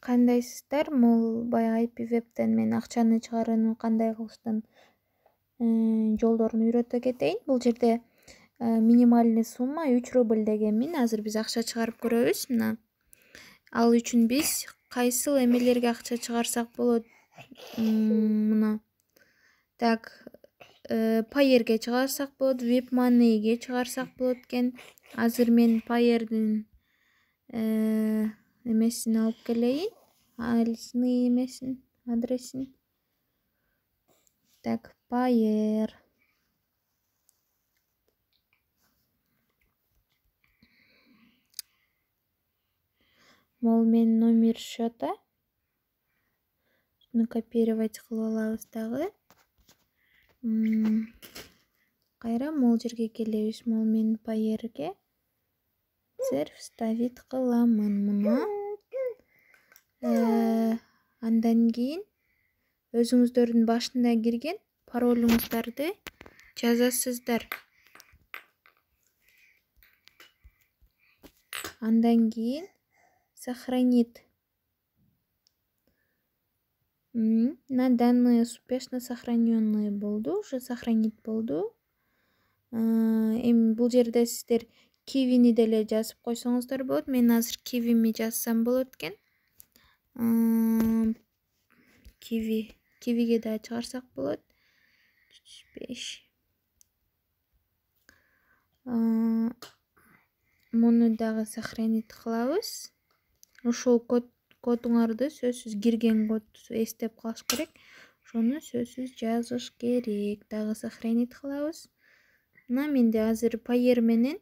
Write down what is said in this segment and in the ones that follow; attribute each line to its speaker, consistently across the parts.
Speaker 1: кандайсыздар? Могул баягы IP Web'тен мен акчаны чыгарууну кандай кылыштын жолдорун үйрөтө кетейин. Бул жерде минимальный сумма 3 рубль дегенмин. Азыр биз акча чыгарып көрөбүз. Мына ал үчүн биз кайсыл эмелерге акча чыгарсак болот? Мына так Payeer'ге чыгарсак болот, WebMoney'ге чыгарсак болот экен. Азыр мен Payeer'дин эмесин алып келейин. Алисный эмесин, адресин. Так, Payeer. Могул менин номер счета. Шуну копировать кылып алабыз дагы. Кайра могул жерге келебиз. Могул менин Payeer'ге вставить кыламын муну. Андан кийин өзүңүздөрдүн башында кирген паролуңуздарды жазасыздар. Андан кийин сохранить. На данные успешно сохраненные болду, уже сохранить болду. Эми бул жерде сиздер Kiwi'ни деле жазып койсоңуздар болот. Мен азыр Kiwi'ми жазсам болот экен. Kiwi'ге да чыгарсак болот. 5. Муну дагы сохранить кылабыз. Ошол кодуңарды сөзсүз кирген кодду эстеп калыш керек. Ошону сөзсүз жазыш керек. Дагы сохранить кылабыз. Мына менде азыр Payeer менен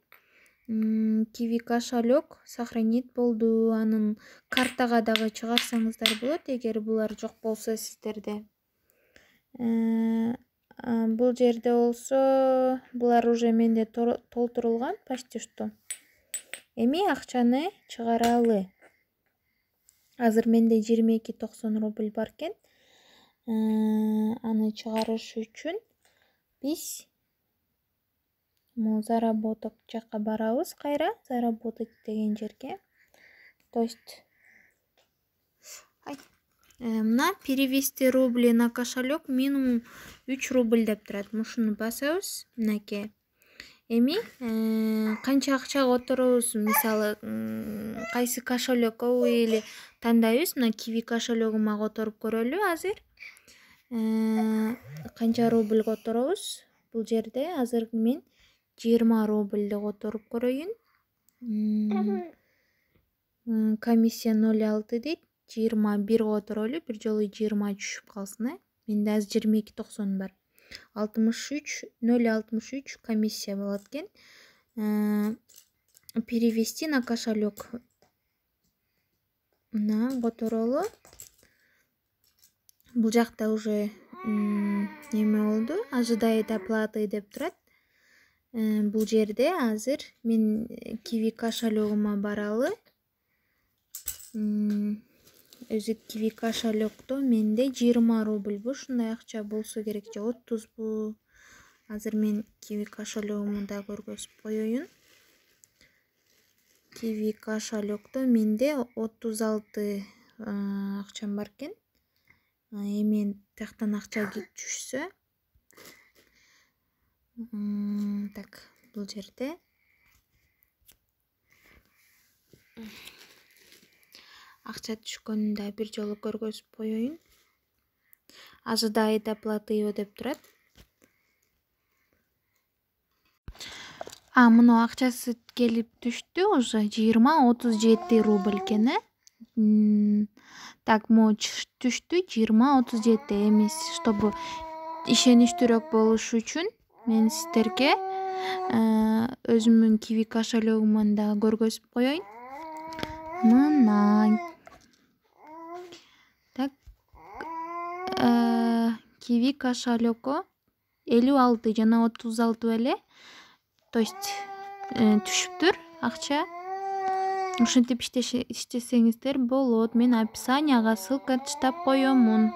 Speaker 1: Kiwi кошелек сохранить болду. Анын картага дагы чыгарсаңыздар болот, эгер булар жок болсо сиздерде. Бул жерде болсо булар уже менде толтурулган почти что. Эми акчаны чыгаралы. Азыр менде 22.90 рубль бар экен. Аны чыгарыш үчүн биз заработок жакка барабыз кайра. Заработать деген жерге. То есть мына перевести рубли на кошелек минимум 3 рубль деп турат. Мушуну басабыз. Мынакей. Эми канча акчага которобуз, мисалы кайсы кошелекпу или тандайбыз. Мына Kiwi кошелегима которуп көрөлү азыр. Канча рубль которобуз? Бул жерде азыр мен 20 рубльди которуп көрөйүн. Комиссия 0,6 дейт. 21 которолу, бир жолу 20 түшүп калсын. Менде азыр 22.90 бар. 0,63 комиссия болот экен. Перевести на кошелек. Мына которолу. Бул жакта уже неме болду. Ожидает оплаты деп турат. Бул жерде азыр мен Kiwi кошелегима баралы. Өзү Kiwi кошелекто менде 20 рубль бу. Ушундай акча болсо керек же 30 бу. Азыр мен Kiwi кошелегимди да көргөзүп коеюн. Kiwi кошелекто менде 36 акчам бар экен. Эми тактан акча түшсө. Так, бул жерде акча түшкөнүн да бир жолу көргөзүп коеюн. Ожидает оплаты деп турат. Муну акчасы келип түштү уже 20-37 рубль экен. Так, могу түштү 20-37. Эми чтобы ишеничтүүрөөк болуш үчүн мен сиздерге өзүмдүн Kiwi кошелегимди да көргөзүп коеюн. Мына. Так. Kiwi кошелекко 56 жана 36 эле. То есть түшүптүр акча. Ушинтип иштесеңиздер болот. Мен описанияга ссылка таштап коёмун.